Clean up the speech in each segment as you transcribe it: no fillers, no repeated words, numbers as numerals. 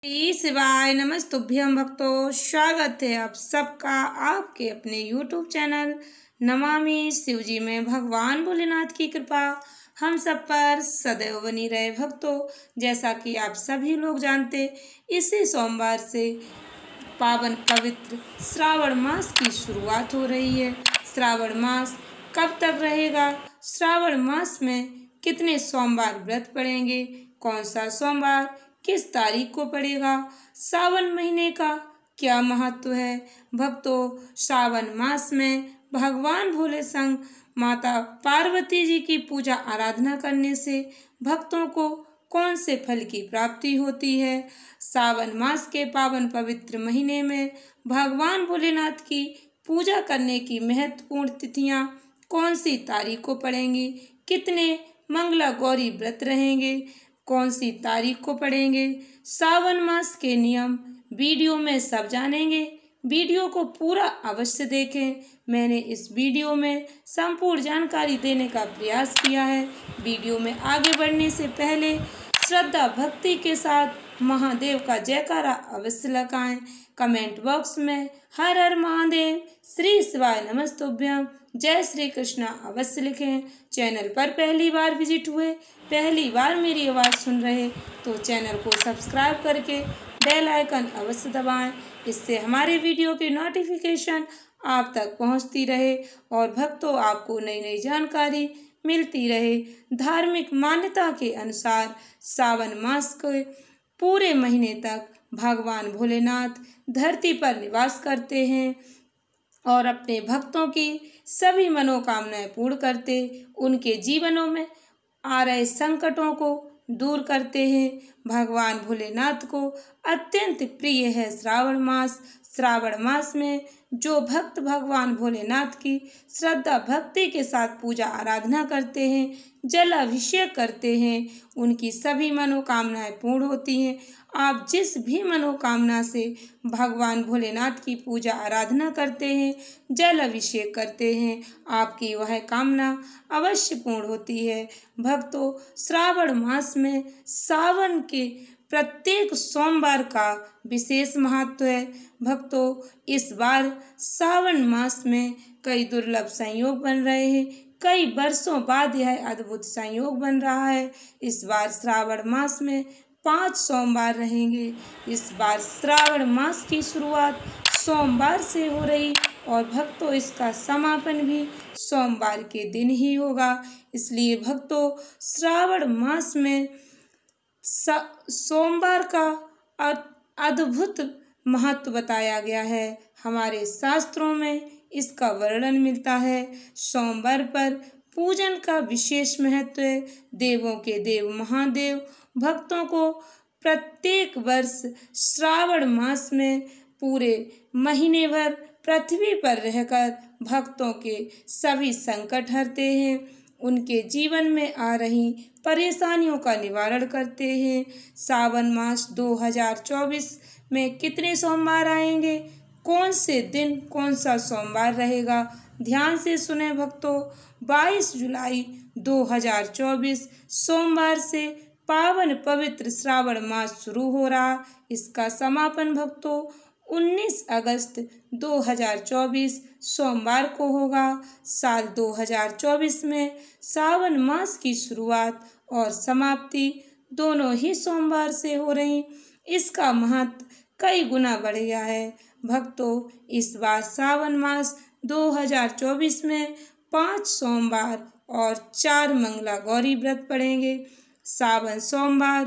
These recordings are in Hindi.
श्री शिवाय नमस्तुभ्यं भक्तों, स्वागत है आप सबका आपके अपने YouTube चैनल नमामि शिवजी में। भगवान भोलेनाथ की कृपा हम सब पर सदैव बनी रहे। भक्तों, जैसा कि आप सभी लोग जानते, इसी सोमवार से पावन पवित्र श्रावण मास की शुरुआत हो रही है। श्रावण मास कब तक रहेगा? श्रावण मास में कितने सोमवार व्रत पड़ेंगे? कौन सा सोमवार किस तारीख को पड़ेगा? सावन महीने का क्या महत्व है? भक्तों, सावन मास में भगवान भोले संग माता पार्वती जी की पूजा आराधना करने से भक्तों को कौन से फल की प्राप्ति होती है? सावन मास के पावन पवित्र महीने में भगवान भोलेनाथ की पूजा करने की महत्वपूर्ण तिथियां कौन सी तारीख को पड़ेंगी? कितने मंगला गौरी व्रत रहेंगे? कौन सी तारीख को पड़ेंगे? सावन मास के नियम वीडियो में सब जानेंगे। वीडियो को पूरा अवश्य देखें। मैंने इस वीडियो में संपूर्ण जानकारी देने का प्रयास किया है। वीडियो में आगे बढ़ने से पहले श्रद्धा भक्ति के साथ महादेव का जयकारा अवश्य लगाएं। कमेंट बॉक्स में हर हर महादेव, श्री शिवाय नमस्तुभ्यं, जय श्री कृष्णा अवश्य लिखें। चैनल पर पहली बार विजिट हुए, पहली बार मेरी आवाज़ सुन रहे तो चैनल को सब्सक्राइब करके बेल आइकन अवश्य दबाएं। इससे हमारे वीडियो की नोटिफिकेशन आप तक पहुंचती रहे और भक्तों, आपको नई नई जानकारी मिलती रहे। धार्मिक मान्यता के अनुसार सावन मास के पूरे महीने तक भगवान भोलेनाथ धरती पर निवास करते हैं और अपने भक्तों की सभी मनोकामनाएं पूर्ण करते, उनके जीवनों में आ रहे संकटों को दूर करते हैं। भगवान भोलेनाथ को अत्यंत प्रिय है श्रावण मास। श्रावण मास में जो भक्त भगवान भोलेनाथ की श्रद्धा भक्ति के साथ पूजा आराधना करते हैं, जल अभिषेक करते हैं, उनकी सभी मनोकामनाएं पूर्ण होती हैं। आप जिस भी मनोकामना से भगवान भोलेनाथ की पूजा आराधना करते हैं, जल अभिषेक करते हैं, आपकी वह कामना अवश्य पूर्ण होती है। भक्तों, श्रावण मास में सावन के प्रत्येक सोमवार का विशेष महत्व है। भक्तों, इस बार सावन मास में कई दुर्लभ संयोग बन रहे हैं। कई वर्षों बाद यह अद्भुत संयोग बन रहा है। इस बार श्रावण मास में 5 सोमवार रहेंगे। इस बार श्रावण मास की शुरुआत सोमवार से हो रही और भक्तों, इसका समापन भी सोमवार के दिन ही होगा। इसलिए भक्तों, श्रावण मास में सोमवार का अद्भुत महत्व बताया गया है। हमारे शास्त्रों में इसका वर्णन मिलता है। सोमवार पर पूजन का विशेष महत्व है। देवों के देव महादेव भक्तों को प्रत्येक वर्ष श्रावण मास में पूरे महीने भर पृथ्वी पर रहकर भक्तों के सभी संकट हरते हैं, उनके जीवन में आ रही परेशानियों का निवारण करते हैं। सावन मास 2024 में कितने सोमवार आएंगे? कौन से दिन कौन सा सोमवार रहेगा? ध्यान से सुने भक्तों। 22 जुलाई 2024 सोमवार से पावन पवित्र श्रावण मास शुरू हो रहा। इसका समापन भक्तों 19 अगस्त 2024 सोमवार को होगा। साल 2024 में सावन मास की शुरुआत और समाप्ति दोनों ही सोमवार से हो रही। इसका महत्व कई गुना बढ़ गया है। भक्तों, इस बार सावन मास 2024 में 5 सोमवार और 4 मंगला गौरी व्रत पड़ेंगे। सावन सोमवार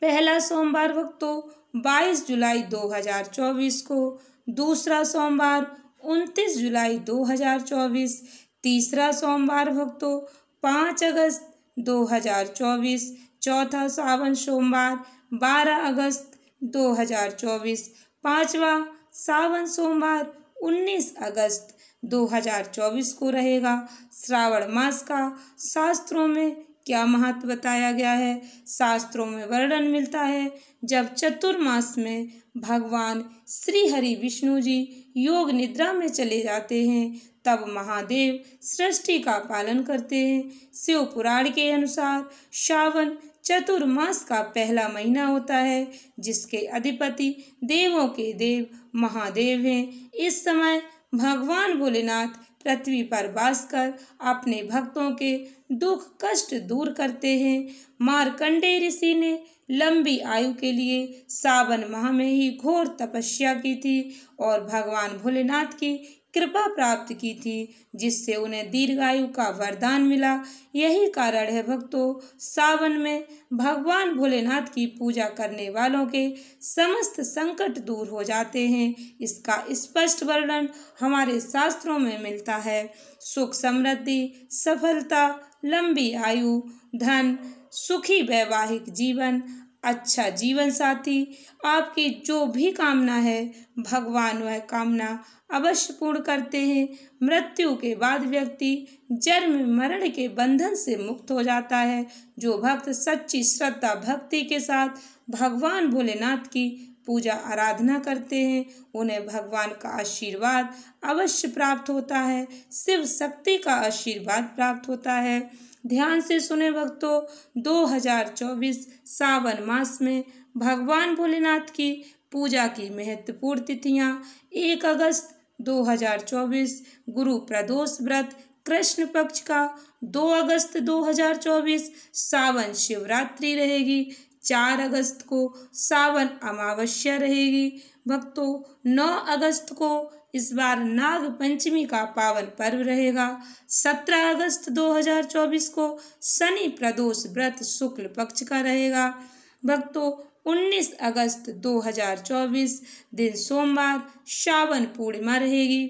पहला सोमवार भक्तों 22 जुलाई 2024 को, दूसरा सोमवार 29 जुलाई 2024, तीसरा सोमवार भक्तों 5 अगस्त 2024, चौथा सावन सोमवार 12 अगस्त 2024, पांचवा सावन सोमवार 19 अगस्त 2024 को रहेगा। श्रावण मास का शास्त्रों में क्या महत्व बताया गया है? शास्त्रों में वर्णन मिलता है, जब चतुर्मास में भगवान श्री हरि विष्णु जी योग निद्रा में चले जाते हैं, तब महादेव सृष्टि का पालन करते हैं। शिव पुराण के अनुसार सावन चतुर्मास का पहला महीना होता है, जिसके अधिपति देवों के देव महादेव हैं। इस समय भगवान भोलेनाथ पृथ्वी पर वास कर अपने भक्तों के दुख कष्ट दूर करते हैं। मार्कंडेय ऋषि ने लंबी आयु के लिए सावन माह में ही घोर तपस्या की थी और भगवान भोलेनाथ की कृपा प्राप्त की थी, जिससे उन्हें दीर्घायु का वरदान मिला। यही कारण है भक्तों, सावन में भगवान भोलेनाथ की पूजा करने वालों के समस्त संकट दूर हो जाते हैं। इसका स्पष्ट वर्णन हमारे शास्त्रों में मिलता है। सुख समृद्धि, सफलता, लंबी आयु, धन, सुखी वैवाहिक जीवन, अच्छा जीवन साथी, आपकी जो भी कामना है भगवान वह कामना अवश्य पूर्ण करते हैं। मृत्यु के बाद व्यक्ति जन्म मरण के बंधन से मुक्त हो जाता है। जो भक्त सच्ची श्रद्धा भक्ति के साथ भगवान भोलेनाथ की पूजा आराधना करते हैं, उन्हें भगवान का आशीर्वाद अवश्य प्राप्त होता है, शिव शक्ति का आशीर्वाद प्राप्त होता है। ध्यान से सुने भक्तों, 2024 सावन मास में भगवान भोलेनाथ की पूजा की महत्वपूर्ण तिथियां: 1 अगस्त 2024 गुरु प्रदोष व्रत कृष्ण पक्ष का, 2 अगस्त 2024 सावन शिवरात्रि रहेगी, 4 अगस्त को सावन अमावस्या रहेगी। भक्तों, 9 अगस्त को इस बार नाग पंचमी का पावन पर्व रहेगा। 17 अगस्त 2024 को शनि प्रदोष व्रत शुक्ल पक्ष का रहेगा। भक्तों, 19 अगस्त 2024 दिन सोमवार श्रावण पूर्णिमा रहेगी।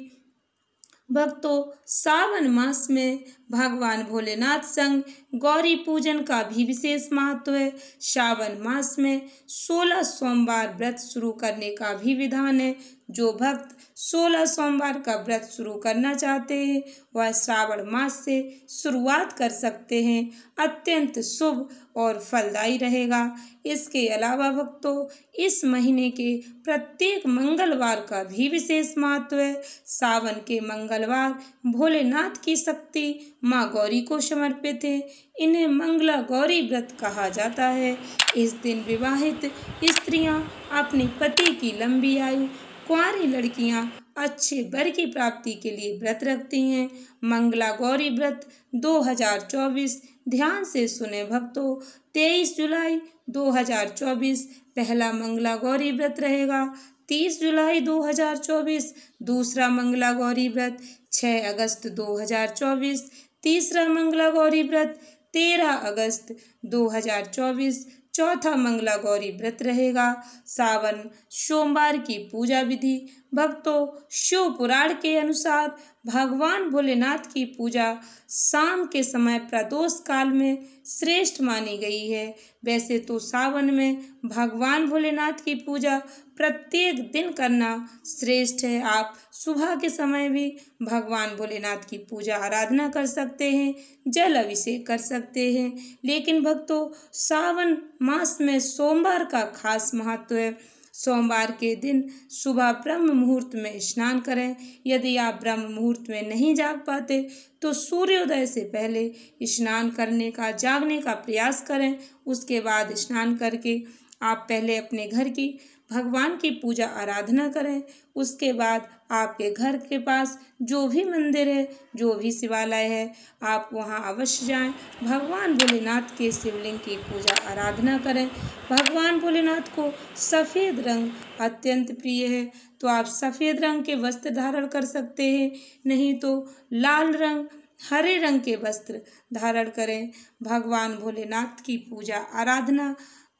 भक्तों, सावन मास में भगवान भोलेनाथ संग गौरी पूजन का भी विशेष महत्व है। श्रावण मास में 16 सोमवार व्रत शुरू करने का भी विधान है। जो भक्त 16 सोमवार का व्रत शुरू करना चाहते हैं वह श्रावण मास से शुरुआत कर सकते हैं। अत्यंत शुभ और फलदायी रहेगा। इसके अलावा भक्तों, इस महीने के प्रत्येक मंगलवार का भी विशेष महत्व है। सावन के मंगलवार भोलेनाथ की शक्ति माँ गौरी को समर्पित है। इन्हें मंगला गौरी व्रत कहा जाता है। इस दिन विवाहित स्त्रियां अपने पति की लंबी आयु, कुंवारी लड़कियां अच्छे वर की प्राप्ति के लिए व्रत रखती हैं। मंगला गौरी व्रत 2024 ध्यान से सुने भक्तों, 23 जुलाई 2024 पहला मंगला गौरी व्रत रहेगा। 30 जुलाई 2024 दूसरा मंगला गौरी व्रत, 6 अगस्त 2024 तीसरा मंगला गौरी व्रत, 13 अगस्त 2024 चौथा मंगला गौरी व्रत रहेगा। सावन सोमवार की पूजा विधि। भक्तों, शिव पुराण के अनुसार भगवान भोलेनाथ की पूजा शाम के समय प्रदोष काल में श्रेष्ठ मानी गई है। वैसे तो सावन में भगवान भोलेनाथ की पूजा प्रत्येक दिन करना श्रेष्ठ है। आप सुबह के समय भी भगवान भोलेनाथ की पूजा आराधना कर सकते हैं, जल अभिषेक कर सकते हैं। लेकिन भक्तों, सावन मास में सोमवार का खास महत्व है। सोमवार के दिन सुबह ब्रह्म मुहूर्त में स्नान करें। यदि आप ब्रह्म मुहूर्त में नहीं जाग पाते तो सूर्योदय से पहले स्नान करने का, जागने का प्रयास करें। उसके बाद स्नान करके आप पहले अपने घर की भगवान की पूजा आराधना करें। उसके बाद आपके घर के पास जो भी मंदिर है, जो भी शिवालय है, आप वहां अवश्य जाएं। भगवान भोलेनाथ के शिवलिंग की पूजा आराधना करें। भगवान भोलेनाथ को सफ़ेद रंग अत्यंत प्रिय है, तो आप सफ़ेद रंग के वस्त्र धारण कर सकते हैं, नहीं तो लाल रंग, हरे रंग के वस्त्र धारण करें। भगवान भोलेनाथ की पूजा आराधना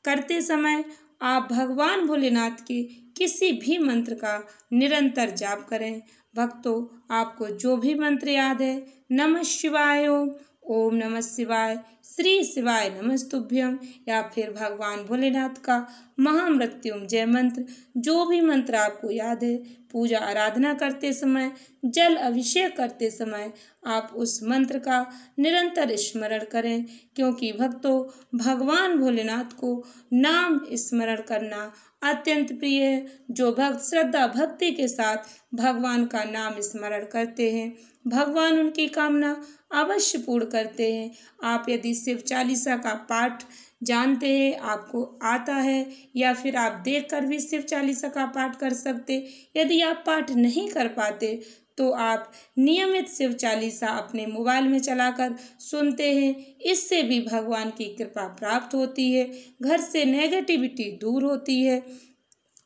करते समय आप भगवान भोलेनाथ के किसी भी मंत्र का निरंतर जाप करें। भक्तों, आपको जो भी मंत्र याद है, नमः शिवाय ओम नमः शिवाय, श्री शिवाय नमस्तुभ्यम, या फिर भगवान भोलेनाथ का महामृत्युंजय मंत्र, जो भी मंत्र आपको याद है, पूजा आराधना करते समय, जल अभिषेक करते समय आप उस मंत्र का निरंतर स्मरण करें। क्योंकि भक्तों, भगवान भोलेनाथ को नाम स्मरण करना अत्यंत प्रिय है। जो भक्त श्रद्धा भक्ति के साथ भगवान का नाम स्मरण करते हैं, भगवान उनकी कामना अवश्य पूर्ण करते हैं। आप यदि शिव चालीसा का पाठ जानते हैं, आपको आता है, या फिर आप देखकर भी शिव चालीसा का पाठ कर सकते। यदि आप पाठ नहीं कर पाते तो आप नियमित शिव चालीसा अपने मोबाइल में चलाकर सुनते हैं। इससे भी भगवान की कृपा प्राप्त होती है, घर से नेगेटिविटी दूर होती है।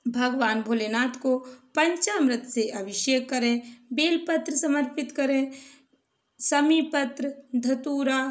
भगवान भोलेनाथ को पंचामृत से अभिषेक करें, बेलपत्र समर्पित करें, समी पत्र, धतूरा,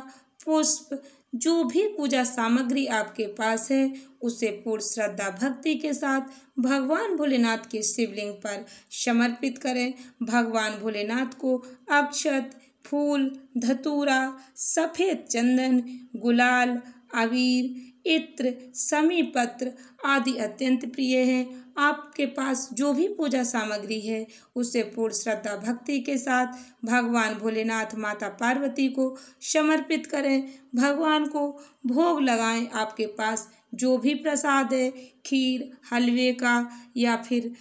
पुष्प, जो भी पूजा सामग्री आपके पास है उसे पूर्ण श्रद्धा भक्ति के साथ भगवान भोलेनाथ के शिवलिंग पर समर्पित करें। भगवान भोलेनाथ को अक्षत, फूल, धतूरा, सफ़ेद चंदन, गुलाल, अबीर, इत्र, समी पत्र आदि अत्यंत प्रिय हैं। आपके पास जो भी पूजा सामग्री है उसे पूर्ण श्रद्धा भक्ति के साथ भगवान भोलेनाथ, माता पार्वती को समर्पित करें। भगवान को भोग लगाएं। आपके पास जो भी प्रसाद है, खीर, हलवे का, या फिर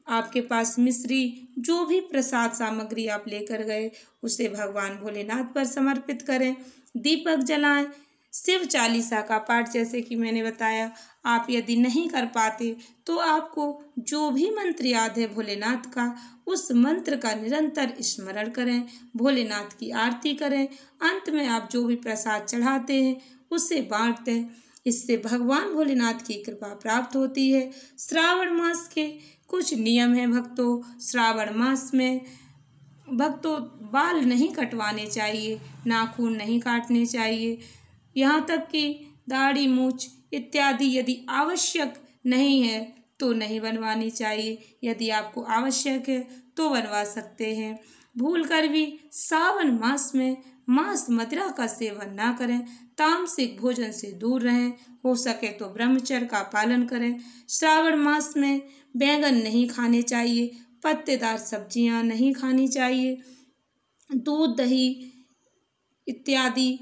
आपके पास मिश्री, जो भी प्रसाद सामग्री आप लेकर गए उसे भगवान भोलेनाथ पर समर्पित करें। दीपक जलाएं। शिव चालीसा का पाठ, जैसे कि मैंने बताया, आप यदि नहीं कर पाते तो आपको जो भी मंत्र याद है भोलेनाथ का, उस मंत्र का निरंतर स्मरण करें, भोलेनाथ की आरती करें। अंत में आप जो भी प्रसाद चढ़ाते हैं उसे बांट दें। इससे भगवान भोलेनाथ की कृपा प्राप्त होती है। श्रावण मास के कुछ नियम हैं भक्तों। श्रावण मास में भक्तों बाल नहीं कटवाने चाहिए, नाखून नहीं काटने चाहिए, यहाँ तक कि दाढ़ी, मूछ इत्यादि यदि आवश्यक नहीं है तो नहीं बनवानी चाहिए। यदि आपको आवश्यक है तो बनवा सकते हैं। भूलकर भी सावन मास में मांस मदिरा का सेवन ना करें, तामसिक भोजन से दूर रहें, हो सके तो ब्रह्मचर्य का पालन करें। श्रावण मास में बैंगन नहीं खाने चाहिए, पत्तेदार सब्जियां नहीं खानी चाहिए, दूध, दही इत्यादि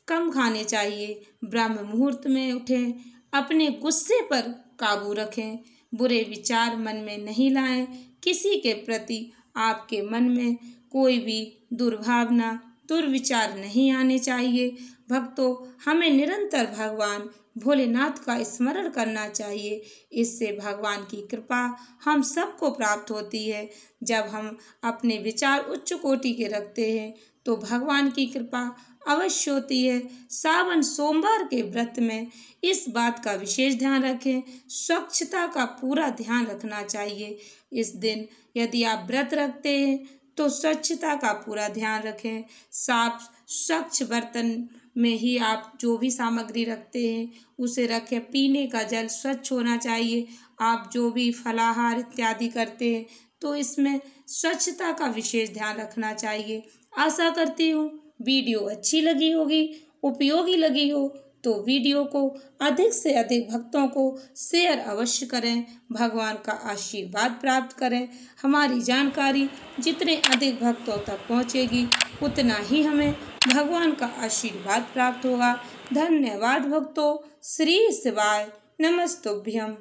कम खाने चाहिए। ब्रह्म मुहूर्त में उठें, अपने गुस्से पर काबू रखें, बुरे विचार मन में नहीं लाएं, किसी के प्रति आपके मन में कोई भी दुर्भावना, दुर्विचार नहीं आने चाहिए। भक्तों, हमें निरंतर भगवान भोलेनाथ का स्मरण करना चाहिए। इससे भगवान की कृपा हम सबको प्राप्त होती है। जब हम अपने विचार उच्च कोटि के रखते हैं तो भगवान की कृपा अवश्य होती है। सावन सोमवार के व्रत में इस बात का विशेष ध्यान रखें, स्वच्छता का पूरा ध्यान रखना चाहिए। इस दिन यदि आप व्रत रखते हैं तो स्वच्छता का पूरा ध्यान रखें। साफ स्वच्छ बर्तन में ही आप जो भी सामग्री रखते हैं उसे रखें। पीने का जल स्वच्छ होना चाहिए। आप जो भी फलाहार इत्यादि करते हैं तो इसमें स्वच्छता का विशेष ध्यान रखना चाहिए। आशा करती हूँ वीडियो अच्छी लगी होगी, उपयोगी लगी हो तो वीडियो को अधिक से अधिक भक्तों को शेयर अवश्य करें। भगवान का आशीर्वाद प्राप्त करें। हमारी जानकारी जितने अधिक भक्तों तक पहुँचेगी उतना ही हमें भगवान का आशीर्वाद प्राप्त होगा। धन्यवाद भक्तों। श्री शिवाय नमस्तुभ्यम।